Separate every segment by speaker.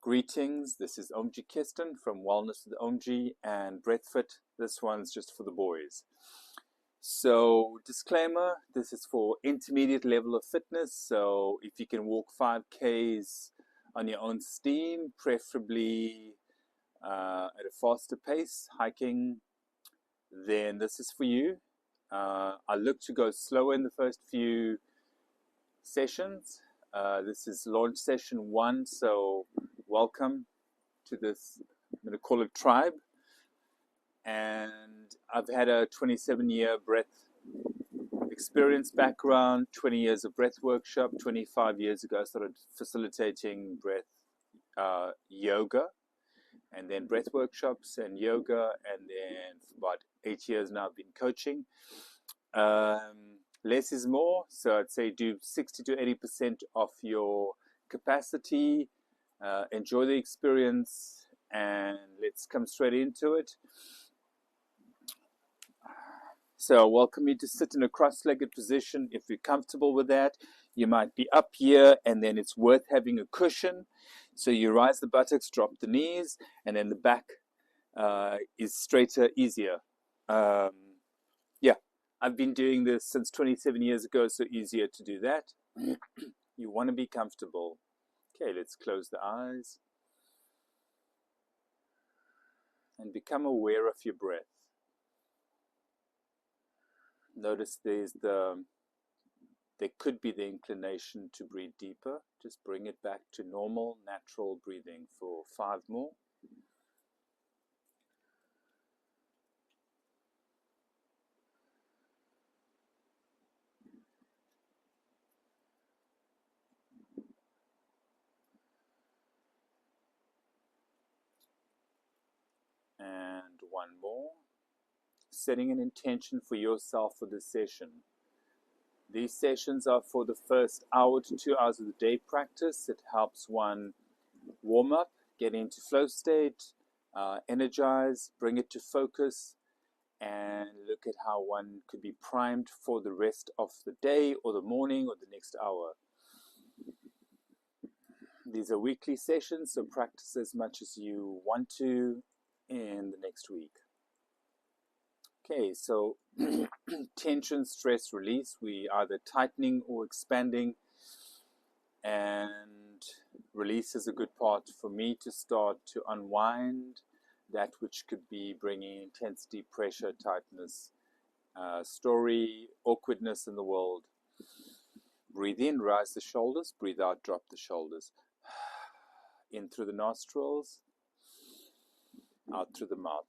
Speaker 1: Greetings, this is Omji Kirsten from Wellness with Omji and Breathfit. This one's just for the boys. So, disclaimer, this is for intermediate level of fitness. So, if you can walk 5Ks on your own steam, preferably at a faster pace, hiking, then this is for you. I look to go slower in the first few sessions. This is launch session 1, so welcome to this, I'm going to call it tribe. And I've had a 27-year breath experience background, 20 years of breath workshop. 25 years ago I started facilitating breath yoga, and then breath workshops and yoga, and then for about 8 years now I've been coaching. Less is more, so I'd say do 60 to 80% of your capacity, enjoy the experience, and let's come straight into it. So I welcome you to sit in a cross-legged position. If you're comfortable with that, you might be up here, and then it's worth having a cushion. So you rise the buttocks, drop the knees, and then the back is straighter, easier. I've been doing this since 27 years ago, so easier to do that. You want to be comfortable. Okay, let's close the eyes and become aware of your breath. Notice there could be the inclination to breathe deeper. Just bring it back to normal, natural breathing for 5 more. And 1 more. Setting an intention for yourself for this session. These sessions are for the first hour to 2 hours of the day practice. It helps one warm up, get into flow state, energize, bring it to focus, and look at how one could be primed for the rest of the day or the morning or the next hour. These are weekly sessions, so practice as much as you want to in the next week. Okay, so tension, stress, release. We either tightening or expanding, and release is a good part for me to start to unwind that which could be bringing intensity, pressure, tightness, story, awkwardness in the world. Breathe in, rise the shoulders. Breathe out, drop the shoulders. In through the nostrils, out through the mouth.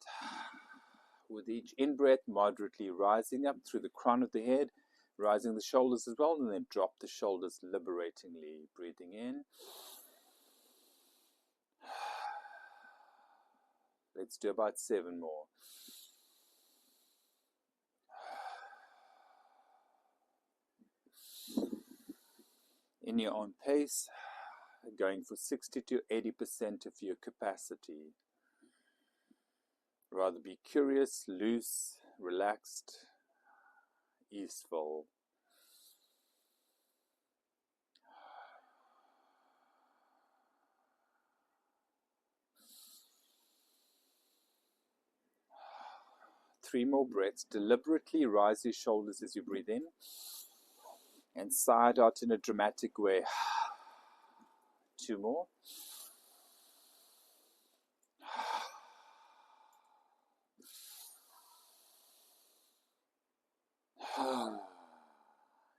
Speaker 1: With each in-breath, moderately rising up through the crown of the head, rising the shoulders as well, and then drop the shoulders liberatingly. Breathing in. Let's do about 7 more. In your own pace, going for 60 to 80% of your capacity. Rather be curious, loose, relaxed, easeful. Three more breaths. Deliberately rise your shoulders as you breathe in, and sigh it out in a dramatic way. 2 more.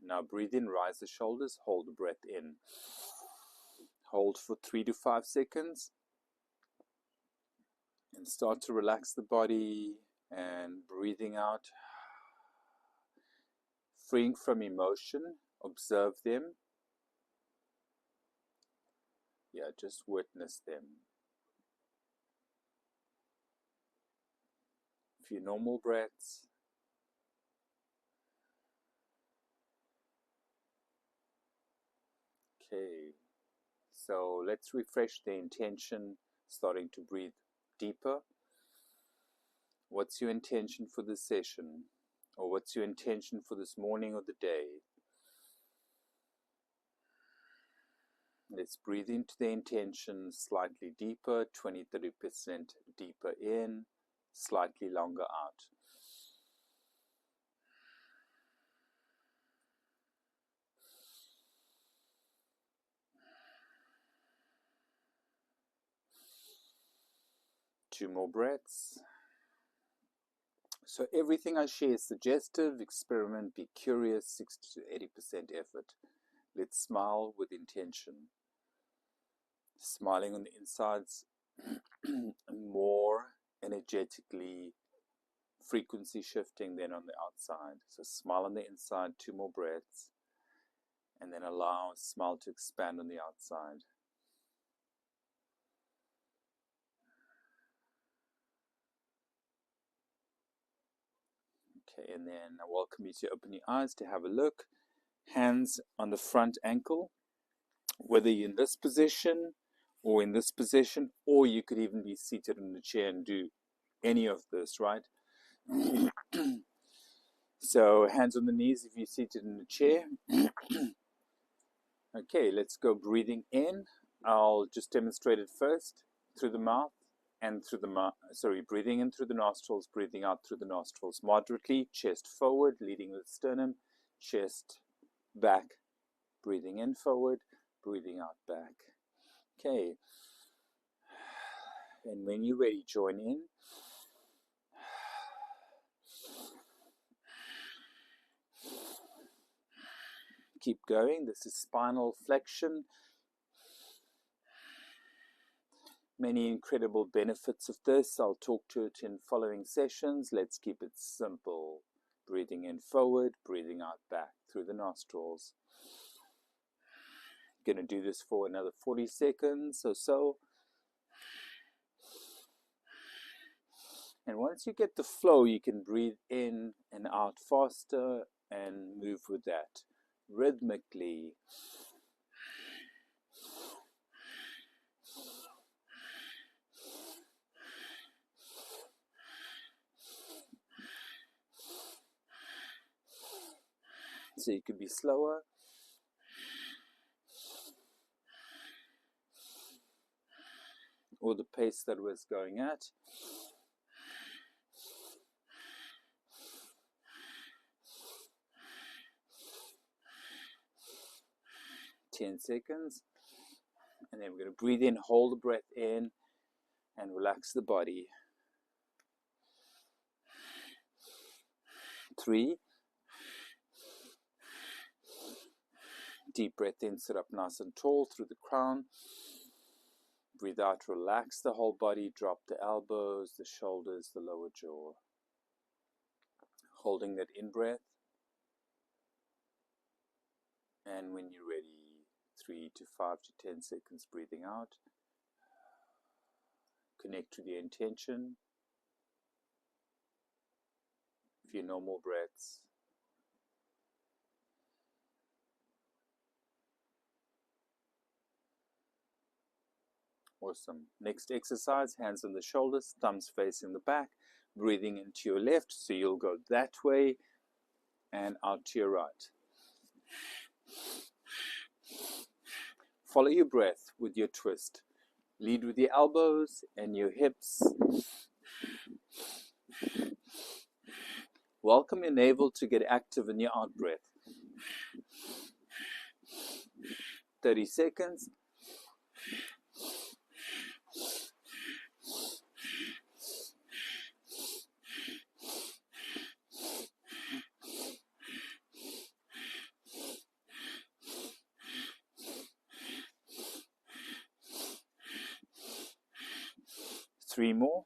Speaker 1: Now breathe in, rise the shoulders, hold the breath in. Hold for 3 to 5 seconds. And start to relax the body, and breathing out. Freeing from emotion, observe them. Yeah, just witness them. A few normal breaths. Okay, so let's refresh the intention, starting to breathe deeper. What's your intention for this session? Or what's your intention for this morning or the day? Let's breathe into the intention slightly deeper, 20-30% deeper in, slightly longer out. Two more breaths. So everything I share is suggestive. Experiment, be curious, 60 to 80% effort. Let's smile with intention. Smiling on the insides, more energetically, frequency shifting than on the outside. So smile on the inside, two more breaths, and then allow a smile to expand on the outside. Okay, and then I welcome you to open your eyes to have a look. Hands on the front ankle, whether you're in this position or in this position, or you could even be seated in the chair and do any of this, right? So hands on the knees if you're seated in the chair. Okay, let's go breathing in. I'll just demonstrate it first through the mouth and through the mouth. Sorry, breathing in through the nostrils, breathing out through the nostrils moderately, chest forward, leading with sternum, chest back, breathing in forward, breathing out back. Okay, and when you're ready, join in. Keep going. This is spinal flexion. Many incredible benefits of this. I'll talk to it in following sessions. Let's keep it simple. Breathing in forward, breathing out back through the nostrils. Going to do this for another 40 seconds or so. And once you get the flow, you can breathe in and out faster and move with that rhythmically. So you could be slower, or the pace that was going at. Ten seconds. And then we're going to breathe in, hold the breath in, and relax the body. 3. Deep breath in, sit up nice and tall through the crown. Breathe out, relax the whole body, drop the elbows, the shoulders, the lower jaw. Holding that in breath. And when you're ready, 3 to 5 to 10 seconds breathing out. Connect to the intention. A few normal breaths. Awesome. Next exercise, hands on the shoulders, thumbs facing the back, breathing into your left, so you'll go that way and out to your right. Follow your breath with your twist. Lead with your elbows and your hips. Welcome your navel to get active in your out breath. 30 seconds. Three more.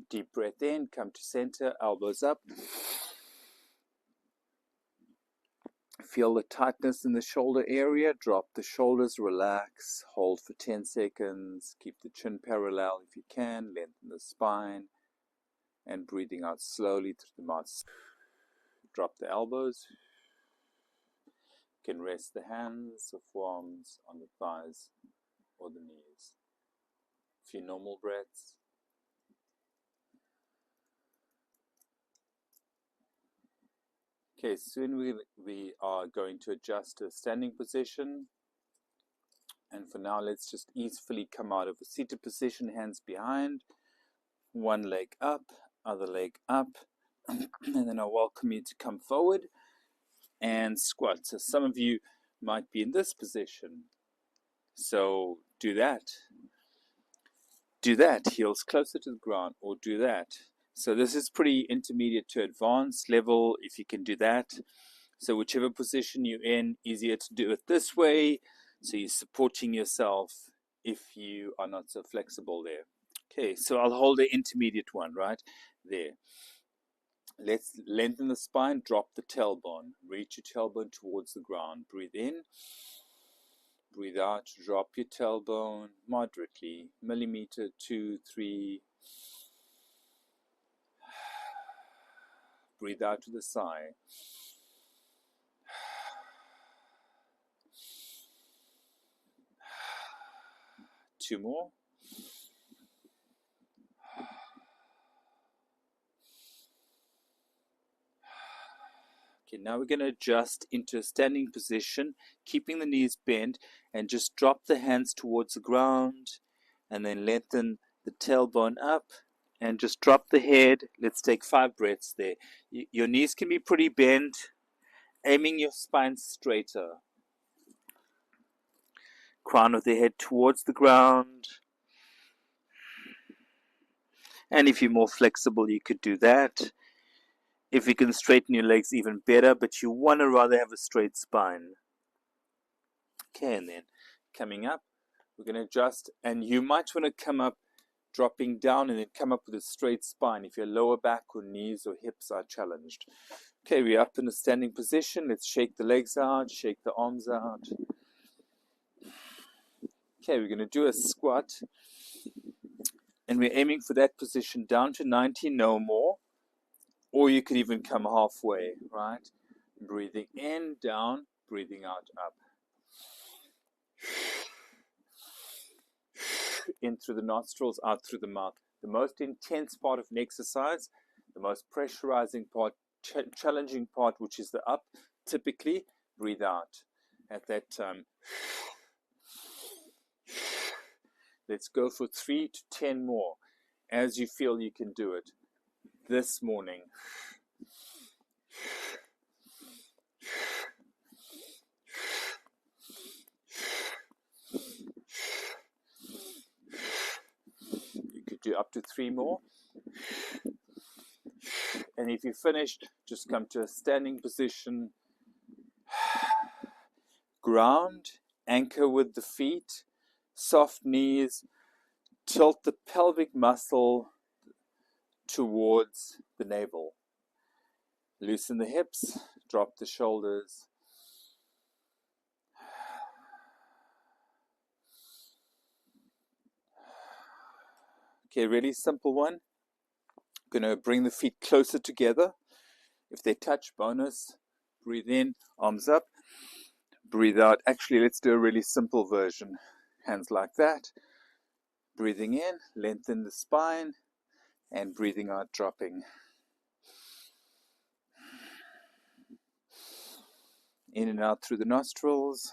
Speaker 1: Deep breath in, come to center, elbows up. Feel the tightness in the shoulder area, drop the shoulders, relax, hold for 10 seconds, keep the chin parallel if you can, lengthen the spine, and breathing out slowly through the mouth. Drop the elbows. You can rest the hands or forearms on the thighs or the knees. A few normal breaths. Okay, soon we are going to adjust to a standing position. And for now, let's just easily come out of a seated position, hands behind, one leg up, other leg up, and then I welcome you to come forward and squat. So some of you might be in this position. So do that. Do that, heels closer to the ground, or do that. So this is pretty intermediate to advanced level if you can do that. So whichever position you're in, easier to do it this way. So you're supporting yourself if you are not so flexible there. Okay, so I'll hold the intermediate one right there. Let's lengthen the spine, drop the tailbone. Reach your tailbone towards the ground. Breathe in. Breathe out, drop your tailbone moderately. Millimeter, 2, 3. Breathe out to the side. Two more. Okay, now we're going to adjust into a standing position, keeping the knees bent, and just drop the hands towards the ground, and then lengthen the tailbone up, and just drop the head. Let's take 5 breaths there. Your knees can be pretty bent, aiming your spine straighter. Crown of the head towards the ground. And if you're more flexible, you could do that. If you can straighten your legs, even better, but you want to rather have a straight spine. Okay, and then coming up, we're going to adjust, and you might want to come up, dropping down, and then come up with a straight spine if your lower back or knees or hips are challenged. Okay, we're up in a standing position. Let's shake the legs out, shake the arms out. Okay, we're going to do a squat, and we're aiming for that position down to 90, no more. Or you could even come halfway, right? Breathing in, down, breathing out, up. In through the nostrils, out through the mouth. The most intense part of an exercise, the most pressurizing part, challenging part, which is the up, typically breathe out. At that time, let's go for 3 to 10 more as you feel you can do it. This morning. You could do up to 3 more. And if you're finished, just come to a standing position. Ground, anchor with the feet, soft knees, tilt the pelvic muscle towards the navel. Loosen the hips, drop the shoulders. Okay, really simple one. Going to bring the feet closer together. If they touch, bonus. Breathe in, arms up. Breathe out. Actually, let's do a really simple version. Hands like that. Breathing in, lengthen the spine, and breathing out, dropping. In and out through the nostrils.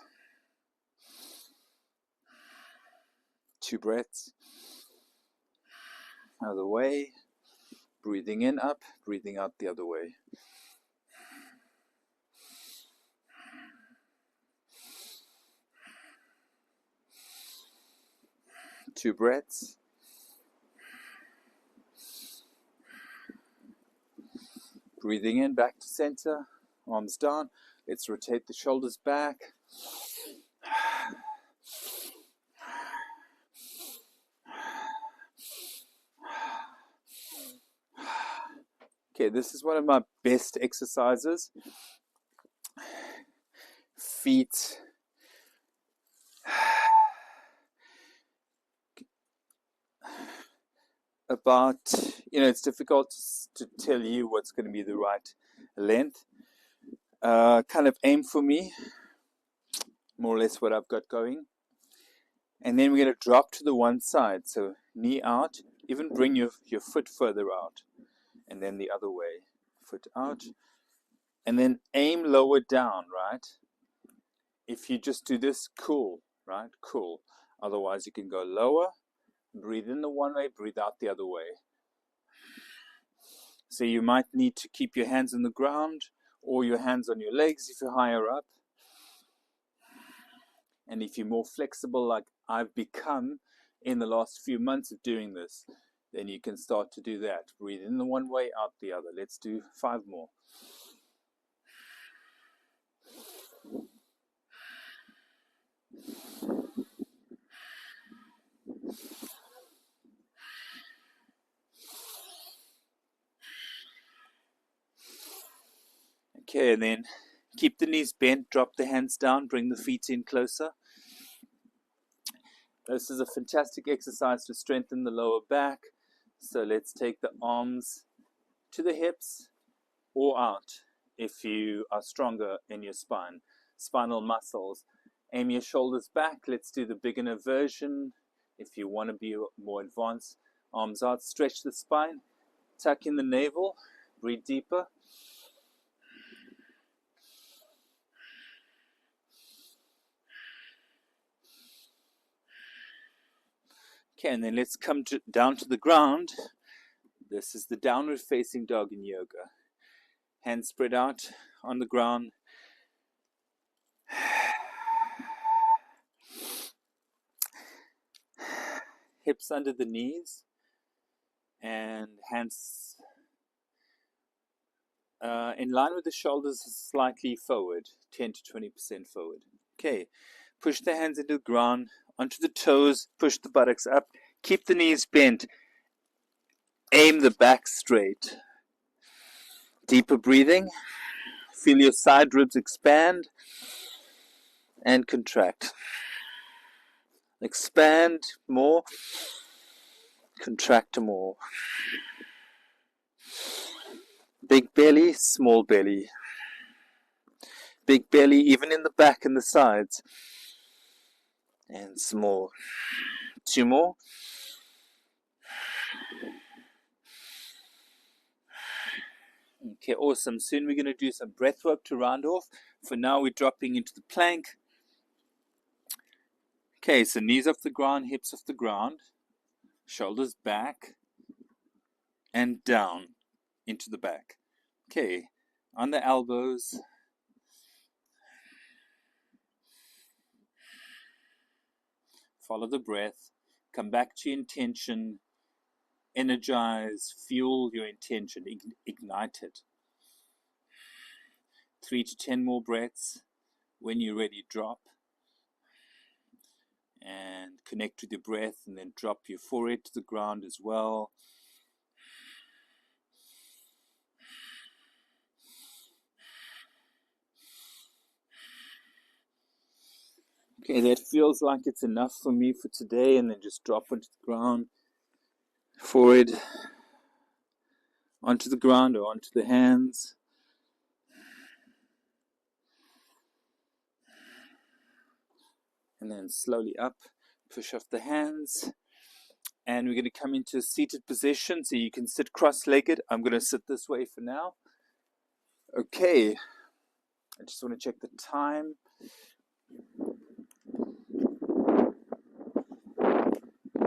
Speaker 1: 2 breaths. Other way. Breathing in, up. Breathing out the other way. Two breaths. Breathing in, back to center. Arms down. Let's rotate the shoulders back. Okay, this is one of my best exercises. Feet. About, it's difficult to tell you what's going to be the right length. Kind of aim for me, more or less what I've got going. And then we're going to drop to the one side. So knee out, even bring your foot further out. And then the other way. Foot out, And then aim lower down, right? If you just do this, cool, right? Cool. Otherwise, you can go lower, breathe in the one way, breathe out the other way. So you might need to keep your hands on the ground or your hands on your legs if you're higher up. And if you're more flexible, like I've become in the last few months of doing this, then you can start to do that. Breathe in the one way, out the other. Let's do 5 more. Okay, and then keep the knees bent, drop the hands down, bring the feet in closer. This is a fantastic exercise to strengthen the lower back. So let's take the arms to the hips or out if you are stronger in your spine, spinal muscles. Aim your shoulders back. Let's do the beginner version. If you want to be more advanced, arms out, stretch the spine, tuck in the navel, breathe deeper. Okay, and then let's come down to the ground. This is the downward facing dog in yoga. Hands spread out on the ground. Hips under the knees and hands in line with the shoulders, slightly forward, 10 to 20% forward. Okay, push the hands into the ground, onto the toes, push the buttocks up, keep the knees bent, aim the back straight. Deeper breathing, feel your side ribs expand and contract. Expand more, contract more. Big belly, small belly. Big belly even in the back and the sides. And small. 2 more. Okay, awesome. Soon we're going to do some breath work to round off. For now, we're dropping into the plank. Okay, so knees off the ground, hips off the ground, shoulders back and down into the back. Okay, on the elbows. Follow the breath. Come back to your intention. Energize, fuel your intention, ignite it. 3 to 10 more breaths. When you're ready, drop. And connect with your breath and then drop your forehead to the ground as well. Okay, that feels like it's enough for me for today, and then just drop onto the ground. Forehead onto the ground or onto the hands. And then slowly up, push off the hands. And we're going to come into a seated position, so you can sit cross-legged. I'm going to sit this way for now. Okay, I just want to check the time.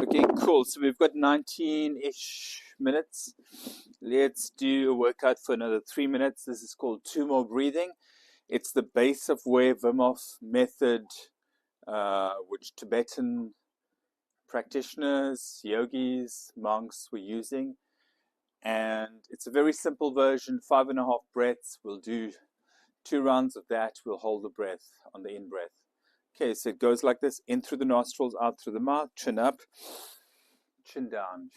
Speaker 1: Okay, cool. So we've got 19-ish minutes. Let's do a workout for another 3 minutes. This is called 2 more breathing. It's the base of where Wim Hof method, which Tibetan practitioners, yogis, monks were using. And it's a very simple version, 5.5 breaths. We'll do 2 rounds of that. We'll hold the breath on the in-breath. Okay, so it goes like this: in through the nostrils, out through the mouth, chin up, chin down.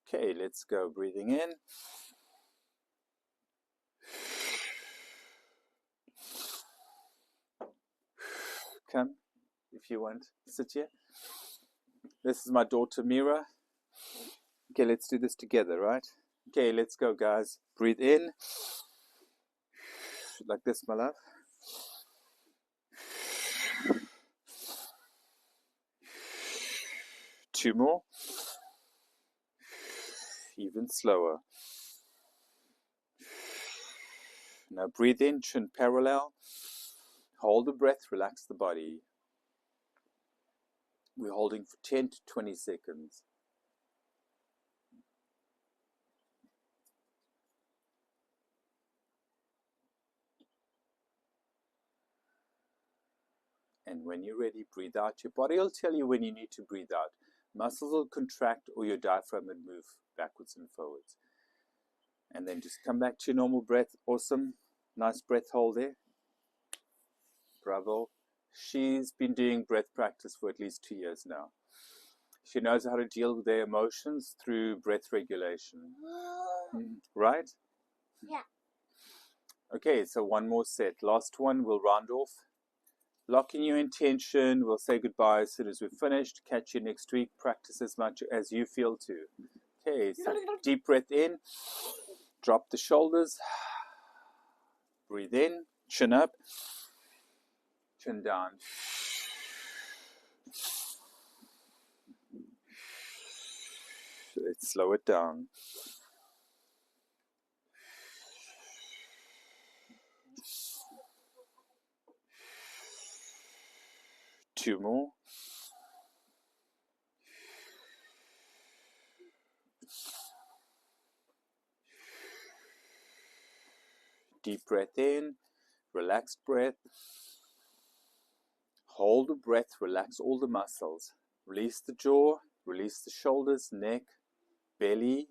Speaker 1: Okay, let's go. Breathing in. Come, if you want. Sit here. This is my daughter, Mira. Okay, let's do this together, right? Okay, let's go, guys. Breathe in. Like this, my love. 2 more. Even slower. Now breathe in, chin parallel. Hold the breath, relax the body. We're holding for 10 to 20 seconds. And when you're ready, breathe out. Your body will tell you when you need to breathe out. Muscles will contract or your diaphragm will move backwards and forwards. And then just come back to your normal breath. Awesome. Nice breath hold there. Bravo. She's been doing breath practice for at least 2 years now. She knows how to deal with their emotions through breath regulation. Right?
Speaker 2: Yeah.
Speaker 1: Okay, so one more set. Last one, we'll round off. Lock in your intention. We'll say goodbye as soon as we're finished. Catch you next week. Practice as much as you feel to. Okay, so deep breath in. Drop the shoulders. Breathe in. Chin up. Chin down. Let's slow it down. Two more. Deep breath in. Relaxed breath. Hold the breath. Relax all the muscles. Release the jaw. Release the shoulders, neck, belly,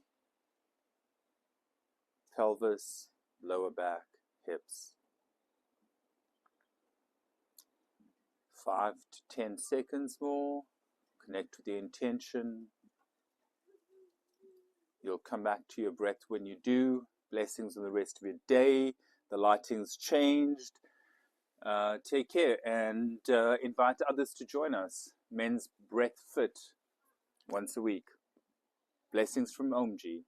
Speaker 1: pelvis, lower back, hips. 5 to 10 seconds more. Connect with the intention. You'll come back to your breath when you do. Blessings on the rest of your day. The lighting's changed. Take care and invite others to join us. Men's Breathfit once a week. Blessings from Omji.